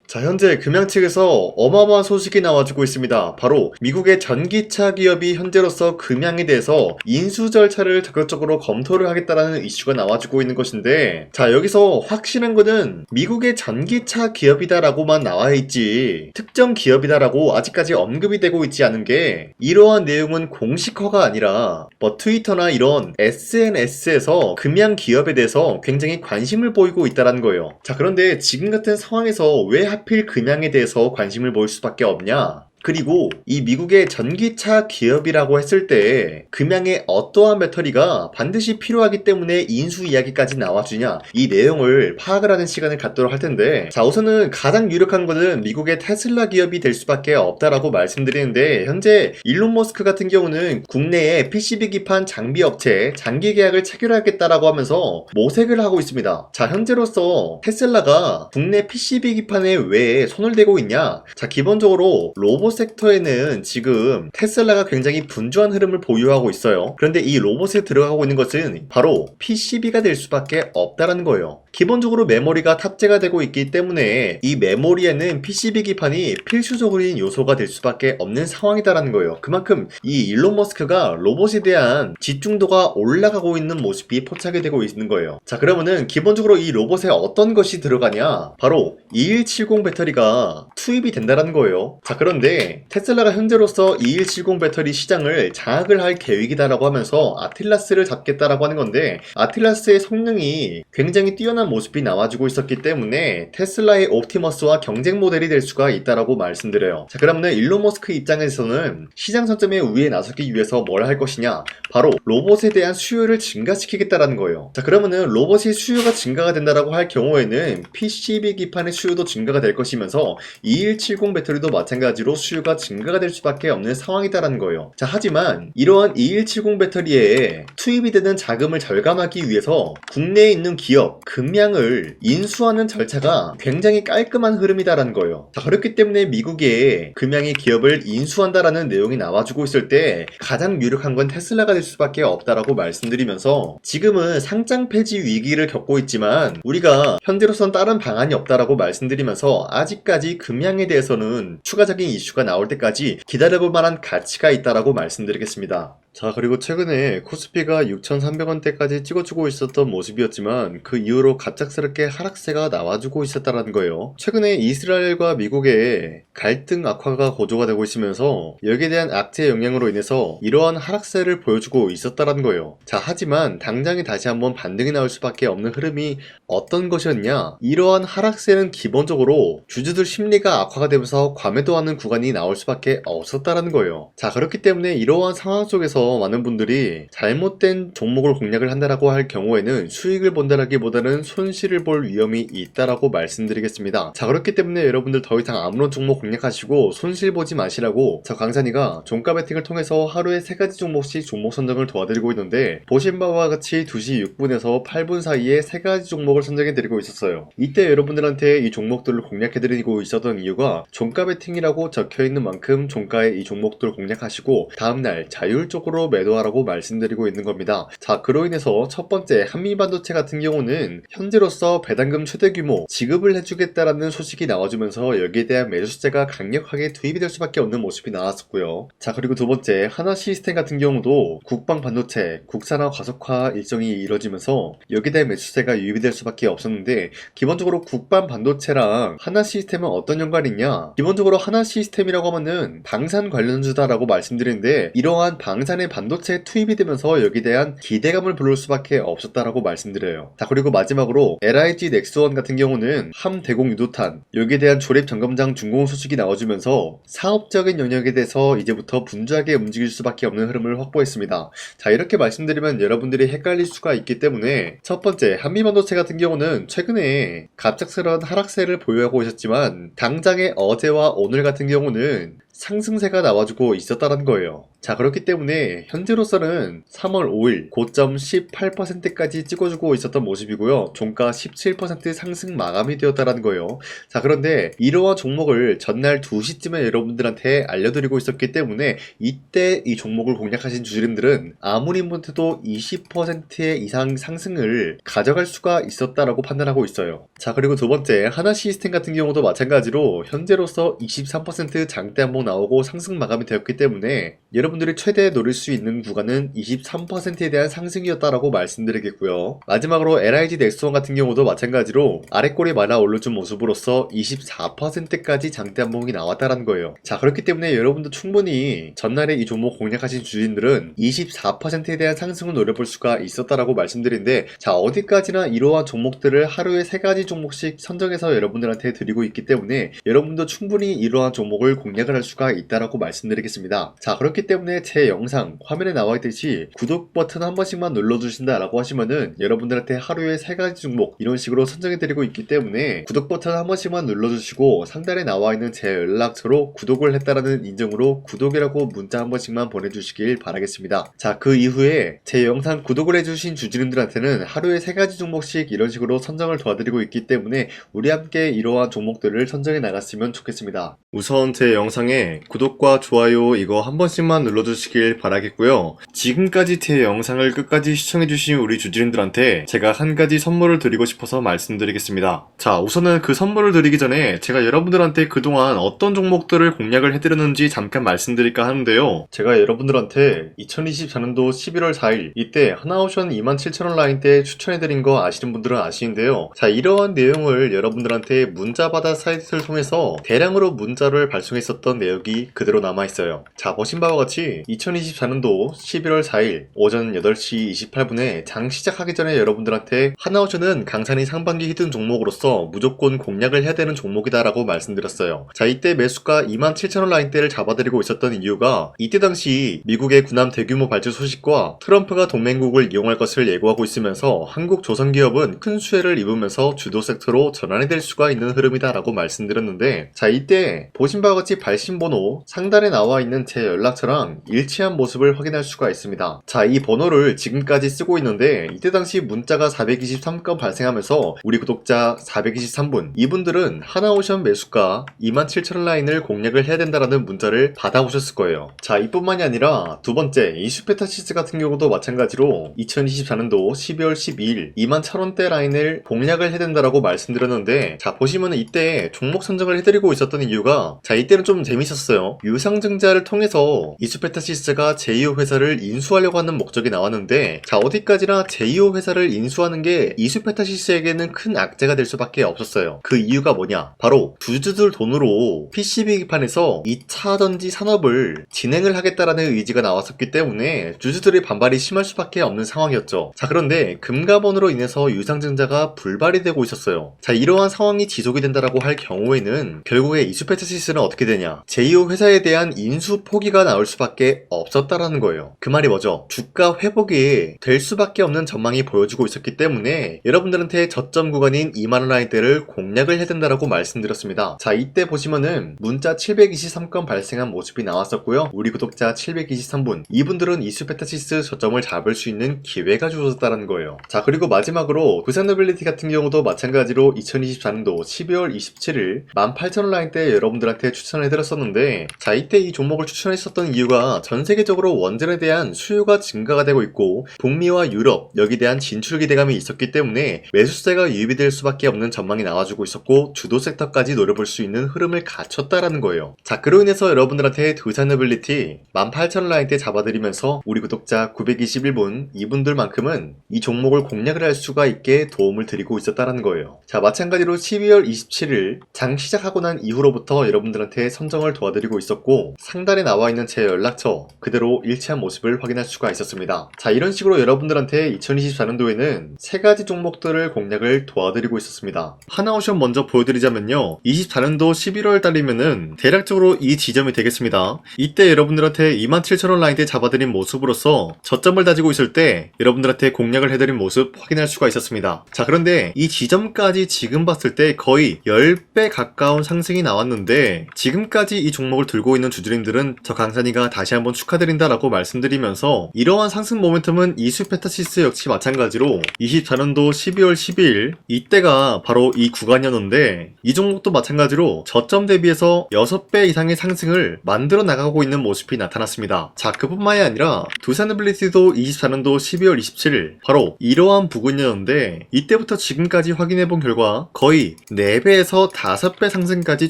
자, 현재 금양 측에서 어마어마한 소식이 나와주고 있습니다. 바로 미국의 전기차 기업이 현재로서 금양에 대해서 인수 절차를 적극적으로 검토를 하겠다라는 이슈가 나와주고 있는 것인데, 자, 여기서 확실한 거는 미국의 전기차 기업이다라고만 나와 있지 특정 기업이다라고 아직까지 언급이 되고 있지 않은 게, 이러한 내용은 공식화가 아니라 트위터나 이런 SNS에서 금양 기업에 대해서 굉장히 관심을 보이고 있다는 거예요. 자, 그런데 지금 같은 상황에서 왜 하필 금양에 대해서 관심을 보일 수밖에 없냐? 그리고 이 미국의 전기차 기업이라고 했을 때 금양의 어떠한 배터리가 반드시 필요하기 때문에 인수 이야기까지 나와주냐, 이 내용을 파악을 하는 시간을 갖도록 할 텐데, 자, 우선은 가장 유력한 것은 미국의 테슬라 기업이 될 수밖에 없다라고 말씀드리는데, 현재 일론 머스크 같은 경우는 국내에 PCB 기판 장비 업체에 장기 계약을 체결하겠다라고 하면서 모색을 하고 있습니다. 자, 현재로서 테슬라가 국내 PCB 기판에 왜 손을 대고 있냐? 자, 기본적으로 로봇 섹터에는 지금 테슬라가 굉장히 분주한 흐름을 보유하고 있어요. 그런데 이 로봇에 들어가고 있는 것은 바로 PCB가 될 수밖에 없다는 거예요. 기본적으로 메모리가 탑재가 되고 있기 때문에 이 메모리에는 PCB 기판이 필수적인 요소가 될 수밖에 없는 상황이다라는 거예요. 그만큼 이 일론 머스크가 로봇에 대한 집중도가 올라가고 있는 모습이 포착이 되고 있는 거예요. 자, 그러면은 기본적으로 이 로봇에 어떤 것이 들어가냐? 바로 2170 배터리가 투입이 된다는 거예요. 자, 그런데 테슬라가 현재로서 2170 배터리 시장을 장악을 할 계획이다라고 하면서 아틀라스를 잡겠다라고 하는 건데, 아틀라스의 성능이 굉장히 뛰어난 모습이 나와주고 있었기 때문에 테슬라의 옵티머스와 경쟁 모델이 될 수가 있다라고 말씀드려요. 자, 그러면 일론 머스크 입장에서는 시장 선점에 우위에 나서기 위해서 뭘 할 것이냐? 바로 로봇에 대한 수요를 증가시키겠다라는 거예요. 자, 그러면은 로봇의 수요가 증가가 된다라고 할 경우에는 PCB 기판의 수요도 증가가 될 것이면서 2170 배터리도 마찬가지로 수요가 증가가 될 수밖에 없는 상황이다라는 거예요. 자, 하지만 이러한 2170 배터리에 투입이 되는 자금을 절감하기 위해서 국내에 있는 기업 금양을 인수하는 절차가 굉장히 깔끔한 흐름이다라는 거예요. 자, 그렇기 때문에 미국의 금양이 기업을 인수한다라는 내용이 나와주고 있을 때 가장 유력한 건 테슬라가 될 수밖에 없다라고 말씀드리면서, 지금은 상장 폐지 위기를 겪고 있지만 우리가 현재로선 다른 방안이 없다라고 말씀드리면서, 아직까지 금양에 대해서는 추가적인 이슈가 나올 때까지 기다려볼 만한 가치가 있다라고 말씀드리겠습니다. 자, 그리고 최근에 코스피가 6,300원대까지 찍어주고 있었던 모습이었지만 그 이후로 갑작스럽게 하락세가 나와주고 있었다는 거예요. 최근에 이스라엘과 미국의 갈등 악화가 고조가 되고 있으면서 여기에 대한 악재 영향으로 인해서 이러한 하락세를 보여주고 있었다는 거예요. 자, 하지만 당장에 다시 한번 반등이 나올 수밖에 없는 흐름이 어떤 것이었냐? 이러한 하락세는 기본적으로 주주들 심리가 악화가 되면서 과매도하는 구간이 나올 수밖에 없었다는 거예요. 자, 그렇기 때문에 이러한 상황 속에서 많은 분들이 잘못된 종목을 공략을 한다라고 할 경우에는 수익을 본다라기보다는 손실을 볼 위험이 있다라고 말씀드리겠습니다. 자, 그렇기 때문에 여러분들 더 이상 아무런 종목 공략하시고 손실 보지 마시라고 저 강산이가 종가 베팅을 통해서 하루에 3가지 종목씩 종목 선정을 도와드리고 있는데, 보신 바와 같이 2시 6분에서 8분 사이에 3가지 종목을 선정해 드리고 있었어요. 이때 여러분들한테 이 종목들을 공략해 드리고 있었던 이유가 종가 베팅이라고 적혀 있는 만큼 종가에 이 종목들을 공략하시고 다음날 자율적으로 매도하라고 말씀드리고 있는 겁니다. 자, 그로 인해서 첫 번째 한미반도체 같은 경우는 현재로서 배당금 최대 규모 지급을 해주겠다라는 소식이 나와주면서 여기에 대한 매수세가 강력하게 투입이 될 수밖에 없는 모습이 나왔었고요. 자, 그리고 두 번째 하나 시스템 같은 경우도 국방 반도체 국산화 과속화 일정이 이뤄지면서 여기에 대한 매수세가 유입이 될 수밖에 없었는데, 기본적으로 국방 반도체랑 하나 시스템은 어떤 연관이 있냐? 기본적으로 하나 시스템이라고 하면은 방산 관련주다라고 말씀드리는데, 이러한 방산의 반도체에 투입이 되면서 여기에 대한 기대감을 불러올 수밖에 없었다라고 말씀드려요. 자, 그리고 마지막으로 LIG 넥스원 같은 경우는 함대공 유도탄 여기에 대한 조립 점검장 준공 소식이 나와주면서 사업적인 영역에 대해서 이제부터 분주하게 움직일 수밖에 없는 흐름을 확보했습니다. 자, 이렇게 말씀드리면 여러분들이 헷갈릴 수가 있기 때문에, 첫 번째 한미반도체 같은 경우는 최근에 갑작스러운 하락세를 보유하고 있었지만 당장의 어제와 오늘 같은 경우는 상승세가 나와주고 있었다는 거예요. 자, 그렇기 때문에 현재로서는 3월 5일 고점 18%까지 찍어주고 있었던 모습이고요. 종가 17% 상승 마감이 되었다라는 거예요. 자, 그런데 이러한 종목을 전날 2시쯤에 여러분들한테 알려드리고 있었기 때문에 이때 이 종목을 공략하신 주주님들은 아무리 못해도 20% 이상 상승을 가져갈 수가 있었다라고 판단하고 있어요. 자, 그리고 두 번째, 하나 시스템 같은 경우도 마찬가지로 현재로서 23% 장대 한봉 나오고 상승 마감이 되었기 때문에 여러분들이 최대 노릴 수 있는 구간은 23%에 대한 상승이었다라고 말씀드리겠고요. 마지막으로 LIG 넥스원 같은 경우도 마찬가지로 아래꼬리 말아 올려준 모습으로서 24%까지 장대 한봉이 나왔다라는 거예요. 자, 그렇기 때문에 여러분도 충분히 전날에 이 종목 공략하신 주인들은 24%에 대한 상승을 노려볼 수가 있었다라고 말씀드린데, 자, 어디까지나 이러한 종목들을 하루에 3가지 종목씩 선정해서 여러분들한테 드리고 있기 때문에 여러분도 충분히 이러한 종목을 공략을 할 수가 있다라고 말씀드리겠습니다. 자, 그렇기 때문에 제 영상 화면에 나와 있듯이 구독 버튼 한 번씩만 눌러주신다라고 하시면은 여러분들한테 하루에 3가지 종목 이런 식으로 선정해드리고 있기 때문에 구독 버튼 한 번씩만 눌러주시고 상단에 나와 있는 제 연락처로 구독을 했다라는 인증으로 구독이라고 문자 한 번씩만 보내주시길 바라겠습니다. 자, 그 이후에 제 영상 구독을 해주신 주주님들한테는 하루에 3가지 종목씩 이런 식으로 선정을 도와드리고 있기 때문에 우리 함께 이러한 종목들을 선정해 나갔으면 좋겠습니다. 우선 제 영상에 구독과 좋아요 이거 한 번씩만 눌러주시길 바라겠고요. 지금까지 제 영상을 끝까지 시청해주신 우리 주주님들한테 제가 한 가지 선물을 드리고 싶어서 말씀드리겠습니다. 자, 우선은 그 선물을 드리기 전에 제가 여러분들한테 그동안 어떤 종목들을 공략을 해드렸는지 잠깐 말씀드릴까 하는데요. 제가 여러분들한테 2024년도 11월 4일 이때 하나오션 27,000원 라인 때 추천해드린 거 아시는 분들은 아시는데요. 자, 이러한 내용을 여러분들한테 문자받아 사이트를 통해서 대량으로 문자를 발송했었던 내역이 그대로 남아있어요. 자, 보신 바와 같이 2024년도 11월 4일 오전 8시 28분에 장 시작하기 전에 여러분들한테 하나오션은 강산이 상반기 히든 종목으로서 무조건 공략을 해야 되는 종목이다 라고 말씀드렸어요. 자, 이때 매수가 27,000원 라인대를 잡아드리고 있었던 이유가 이때 당시 미국의 군함 대규모 발주 소식과 트럼프가 동맹국을 이용할 것을 예고하고 있으면서 한국 조선기업은 큰 수혜를 입으면서 주도 섹터로 전환이 될 수가 있는 흐름이다 라고 말씀드렸는데, 자, 이때 보신 바와 같이 발신번호 상단에 나와 있는 제 연락처랑 일치한 모습을 확인할 수가 있습니다. 자, 이 번호를 지금까지 쓰고 있는데 이때 당시 문자가 423건 발생하면서 우리 구독자 423분 이분들은 하나오션 매수가 27,000원 라인을 공략을 해야 된다라는 문자를 받아오셨을 거예요. 자, 이뿐만이 아니라 두 번째 이슈페타시스 같은 경우도 마찬가지로 2024년도 12월 12일 21,000원대 라인을 공략을 해야 된다라고 말씀드렸는데, 자, 보시면은 이때 종목 선정을 해드리고 있었던 이유가, 자, 이때는 좀 재밌었어요. 유상증자를 통해서 이슈페타시스가 제2호 회사를 인수하려고 하는 목적이 나왔는데, 자, 어디까지나 제2호 회사를 인수하는 게 이슈페타시스에게는 큰 악재가 될 수밖에 없었어요. 그 이유가 뭐냐? 바로 주주들 돈으로 PCB 기판에서 2차 전지 산업을 진행을 하겠다라는 의지가 나왔었기 때문에 주주들의 반발이 심할 수밖에 없는 상황이었죠. 자, 그런데 금감원으로 인해서 유상증자가 불발이 되고 있었어요. 자, 이러한 상황이 지속이 된다라고 할 경우에는 결국에 이슈페타시스는 어떻게 되냐? 제2호 회사에 대한 인수 포기가 나올 수밖에 없었다라는 거예요. 그 말이 뭐죠? 주가 회복이 될 수밖에 없는 전망이 보여지고 있었기 때문에 여러분들한테 저점 구간인 2만원 라인대를 공략을 해야 된다라고 말씀드렸습니다. 자, 이때 보시면은 문자 723건 발생한 모습이 나왔었고요. 우리 구독자 723분 이분들은 이슈페타시스 저점을 잡을 수 있는 기회가 주어졌다는 거예요. 자, 그리고 마지막으로 부산노빌리티 같은 경우도 마찬가지로 2024년도 12월 27일 18,000원 라인대 여러분들한테 추천해드렸었는데, 자, 이때 이 종목을 추천했었던 이유가 전 세계적으로 원전에 대한 수요가 증가가 되고 있고 북미와 유럽 여기에 대한 진출 기대감이 있었기 때문에 매수세가 유입이 될 수밖에 없는 전망이 나와주고 있었고 주도 섹터까지 노려볼 수 있는 흐름을 갖췄다라는 거예요. 자, 그로 인해서 여러분들한테 두산노빌리티 18,000원 라인대 잡아드리면서 우리 구독자 921분 이분들만큼은 이 종목을 공략을 할 수가 있게 도움을 드리고 있었다라는 거예요. 자, 마찬가지로 12월 27일 장 시작하고 난 이후로부터 여러분들한테 선정을 도와드리고 있었고 상단에 나와 있는 제 연락처 그대로 일치한 모습을 확인할 수가 있었습니다. 자, 이런 식으로 여러분들한테 2024년도에는 3가지 종목들을 공략을 도와드리고 있었습니다. 하나오션 먼저 보여드리자면요, 24년도 11월 달이면은 대략적으로 이 지점이 되겠습니다. 이때 여러분들한테 27,000원 라인대 잡아드린 모습으로서 저점을 다지고 있을 때 여러분들한테 공략을 해드린 모습 확인할 수가 있었습니다. 자, 그런데 이 지점까지 지금 봤을 때 거의 10배 가까운 상승이 나왔는데 지금까지 이 종목을 들고 있는 주주님들은 저 강산이 구간이가 다시 한번 축하드린다라고 말씀드리면서 이러한 상승 모멘텀은 이수페타시스 역시 마찬가지로 24년도 12월 12일 이때가 바로 이 구간이었는데 이 종목도 마찬가지로 저점 대비해서 6배 이상의 상승을 만들어 나가고 있는 모습이 나타났습니다. 자, 그뿐만이 아니라 두산빌리티도 24년도 12월 27일 바로 이러한 부근이었는데 이때부터 지금까지 확인해본 결과 거의 4배에서 5배 상승까지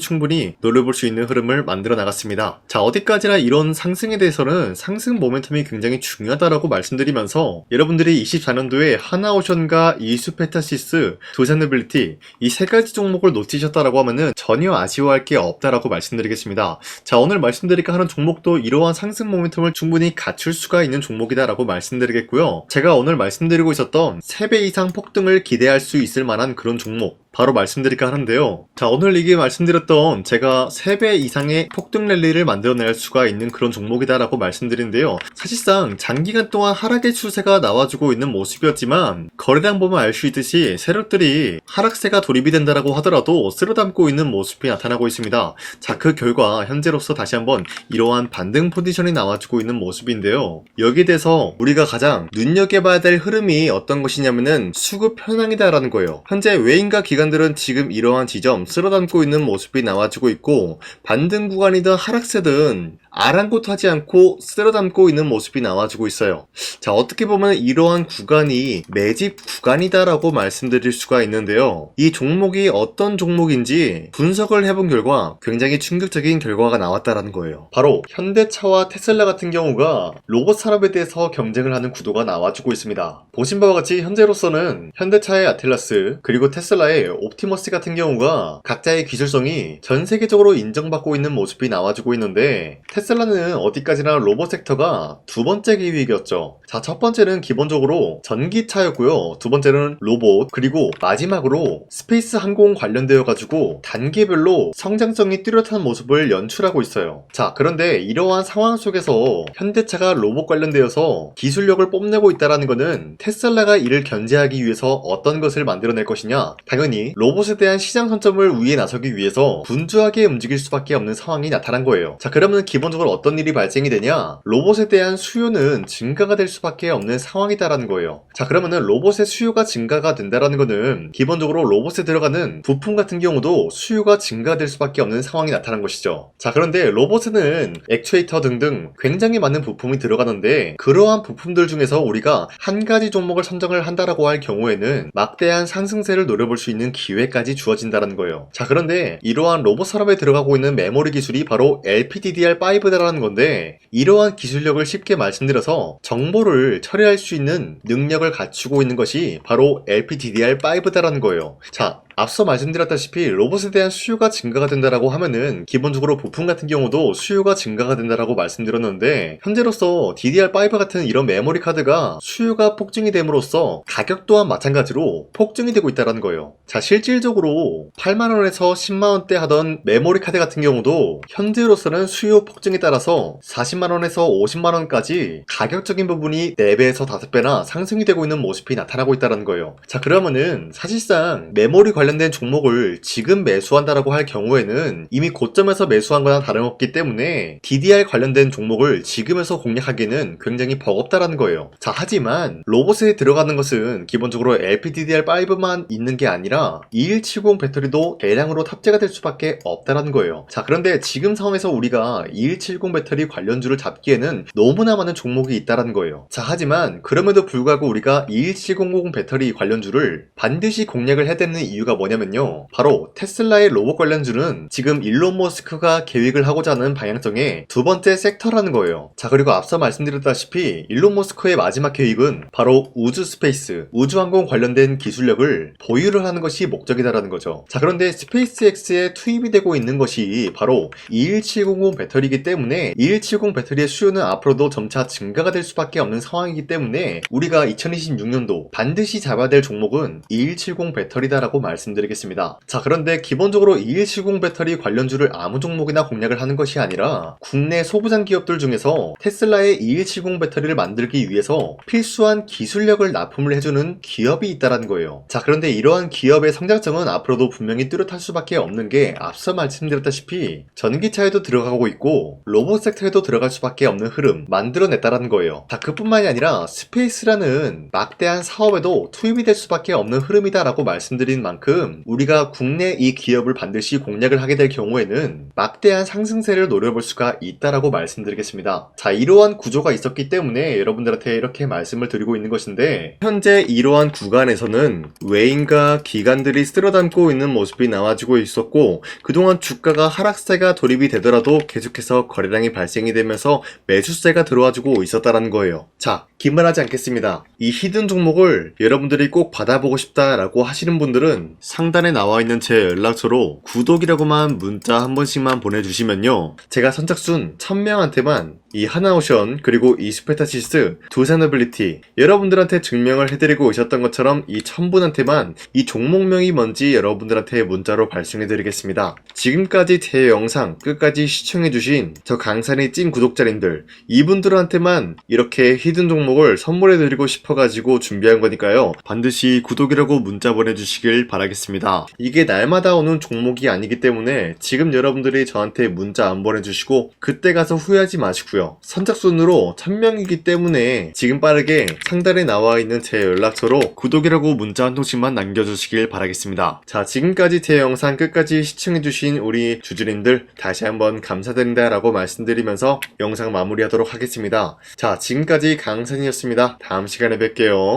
충분히 노려볼 수 있는 흐름을 만들어 나갔습니다. 자, 어디까지나 이런 상승에 대해서는 상승 모멘텀이 굉장히 중요하다라고 말씀드리면서 여러분들이 24년도에 하나오션과 이수페타시스, 두산빌리티 이 세 가지 종목을 놓치셨다라고 하면은 전혀 아쉬워할 게 없다라고 말씀드리겠습니다. 자, 오늘 말씀드릴까 하는 종목도 이러한 상승 모멘텀을 충분히 갖출 수가 있는 종목이다라고 말씀드리겠고요. 제가 오늘 말씀드리고 있었던 3배 이상 폭등을 기대할 수 있을 만한 그런 종목 바로 말씀드릴까 하는데요. 자, 오늘 이게 말씀드렸던 제가 3배 이상의 폭등 랠리를 만들어낼 수가 있는 그런 종목이다라고 말씀드리는데요. 사실상 장기간 동안 하락의 추세가 나와주고 있는 모습이었지만 거래량 보면 알 수 있듯이 세력들이 하락세가 돌입이 된다라고 하더라도 쓸어담고 있는 모습이 나타나고 있습니다. 자, 그 결과 현재로서 다시 한번 이러한 반등 포지션이 나와주고 있는 모습인데요. 여기에 대해서 우리가 가장 눈여겨봐야 될 흐름이 어떤 것이냐면은 수급 편향이다라는 거예요. 현재 외인과 기관들은 지금 이러한 지점 쓸어담고 있는 모습이 나와주고 있고 반등 구간이든 하락세든 아랑곳하지 않고 쓸어담고 있는 모습이 나와주고 있어요. 자, 어떻게 보면 이러한 구간이 매집 구간이다라고 말씀드릴 수가 있는데요. 이 종목이 어떤 종목인지 분석을 해본 결과 굉장히 충격적인 결과가 나왔다라는 거예요. 바로 현대차와 테슬라 같은 경우가 로봇 산업에 대해서 경쟁을 하는 구도가 나와주고 있습니다. 보신 바와 같이 현재로서는 현대차의 아틀라스 그리고 테슬라의 옵티머스 같은 경우가 각자의 기술성이 전 세계적으로 인정받고 있는 모습이 나와주고 있는데 테슬라는 어디까지나 로봇 섹터가 두 번째 기획이었죠. 자, 첫 번째는 기본적으로 전기차였고요. 두 번째는 로봇, 그리고 마지막으로 스페이스 항공 관련되어 가지고 단계별로 성장성이 뚜렷한 모습을 연출하고 있어요. 자, 그런데 이러한 상황 속에서 현대차가 로봇 관련되어서 기술력을 뽐내고 있다는 것은 테슬라가 이를 견제하기 위해서 어떤 것을 만들어낼 것이냐? 당연히 로봇에 대한 시장 선점을 위해 나서기 위해서 분주하게 움직일 수밖에 없는 상황이 나타난 거예요. 자, 그러면 기본적으로 어떤 일이 발생이 되냐? 로봇에 대한 수요는 증가가 될 수밖에 없는 상황이다라는 거예요. 자, 그러면은 로봇의 수요가 증가가 된다라는 거는 기본적으로 로봇에 들어가는 부품 같은 경우도 수요가 증가될 수밖에 없는 상황이 나타난 것이죠. 자, 그런데 로봇에는 액추에이터 등등 굉장히 많은 부품이 들어가는데 그러한 부품들 중에서 우리가 한 가지 종목을 선정을 한다라고 할 경우에는 막대한 상승세를 노려볼 수 있는 기회까지 주어진다는 거예요. 자, 그런데 이러한 로봇 산업에 들어가고 있는 메모리 기술이 바로 LPDDR5다라는 건데 이러한 기술력을 쉽게 말씀드려서 정보를 처리할 수 있는 능력을 갖추고 있는 것이 바로 LPDDR5다라는 거예요. 자, 앞서 말씀드렸다시피 로봇에 대한 수요가 증가가 된다라고 하면은 기본적으로 부품 같은 경우도 수요가 증가가 된다라고 말씀드렸는데 현재로서 DDR5 같은 이런 메모리 카드가 수요가 폭증이 됨으로써 가격 또한 마찬가지로 폭증이 되고 있다는 거예요. 자, 실질적으로 8만원에서 10만원대 하던 메모리 카드 같은 경우도 현재로서는 수요 폭증에 따라서 40만원에서 50만원까지 가격적인 부분이 4배에서 5배나 상승이 되고 있는 모습이 나타나고 있다는 거예요. 자, 그러면은 사실상 메모리 관련된 종목을 지금 매수한다라고 할 경우에는 이미 고점에서 매수한 거나 다름없기 때문에 DDR 관련된 종목을 지금에서 공략하기는 굉장히 버겁다라는 거예요. 자, 하지만 로봇에 들어가는 것은 기본적으로 LPDDR5만 있는 게 아니라 2170 배터리도 대량으로 탑재가 될 수밖에 없다라는 거예요. 자, 그런데 지금 상황에서 우리가 2170 배터리 관련주를 잡기에는 너무나 많은 종목이 있다라는 거예요. 자, 하지만 그럼에도 불구하고 우리가 2170 배터리 관련주를 반드시 공략을 해야 되는 이유가 뭐냐면요, 바로 테슬라의 로봇 관련주는 지금 일론 머스크가 계획을 하고자 하는 방향성의 두 번째 섹터라는 거예요. 자, 그리고 앞서 말씀드렸다시피 일론 머스크의 마지막 계획은 바로 우주 스페이스, 우주항공 관련된 기술력을 보유를 하는 것이 목적이다라는 거죠. 자, 그런데 스페이스X에 투입이 되고 있는 것이 바로 21700 배터리이기 때문에 2170 배터리의 수요는 앞으로도 점차 증가가 될 수밖에 없는 상황이기 때문에 우리가 2026년도 반드시 잡아야 될 종목은 2170 배터리다라고 말씀드립니다. 말씀드리겠습니다. 자, 그런데 기본적으로 2170 배터리 관련주를 아무 종목이나 공략을 하는 것이 아니라 국내 소부장 기업들 중에서 테슬라의 2170 배터리를 만들기 위해서 필수한 기술력을 납품을 해주는 기업이 있다는 거예요. 자, 그런데 이러한 기업의 성장성은 앞으로도 분명히 뚜렷할 수밖에 없는 게 앞서 말씀드렸다시피 전기차에도 들어가고 있고 로봇 섹터에도 들어갈 수밖에 없는 흐름 만들어냈다는 거예요. 자, 그뿐만이 아니라 스페이스라는 막대한 사업에도 투입이 될 수밖에 없는 흐름이다라고 말씀드린 만큼 우리가 국내 이 기업을 반드시 공략을 하게 될 경우에는 막대한 상승세를 노려볼 수가 있다라고 말씀드리겠습니다. 자, 이러한 구조가 있었기 때문에 여러분들한테 이렇게 말씀을 드리고 있는 것인데, 현재 이러한 구간에서는 외인과 기관들이 쓸어담고 있는 모습이 나와지고 있었고, 그동안 주가가 하락세가 돌입이 되더라도 계속해서 거래량이 발생이 되면서 매수세가 들어와주고 있었다는 거예요. 자, 긴말하지 않겠습니다. 이 히든 종목을 여러분들이 꼭 받아보고 싶다라고 하시는 분들은 상단에 나와 있는 제 연락처로 구독이라고만 문자 한 번씩만 보내주시면요, 제가 선착순 1000명한테만 이 하나오션 그리고 이 스페타시스 두 사너빌리티 여러분들한테 증명을 해드리고 있었던 것처럼 이 1000분한테만 이 종목명이 뭔지 여러분들한테 문자로 발송해드리겠습니다. 지금까지 제 영상 끝까지 시청해주신 저 강산의 찐 구독자님들, 이분들한테만 이렇게 히든 종목을 선물해드리고 싶어가지고 준비한 거니까요, 반드시 구독이라고 문자 보내주시길 바라겠습니다. 이게 날마다 오는 종목이 아니기 때문에 지금 여러분들이 저한테 문자 안 보내주시고 그때 가서 후회하지 마시고요, 선착순으로 1000명이기 때문에 지금 빠르게 상단에 나와 있는 제 연락처로 구독이라고 문자 한 통씩만 남겨주시길 바라겠습니다. 자, 지금까지 제 영상 끝까지 시청해주신 우리 주주님들 다시 한번 감사드린다 라고 말씀드리면서 영상 마무리하도록 하겠습니다. 자, 지금까지 강산이었습니다. 다음 시간에 뵐게요.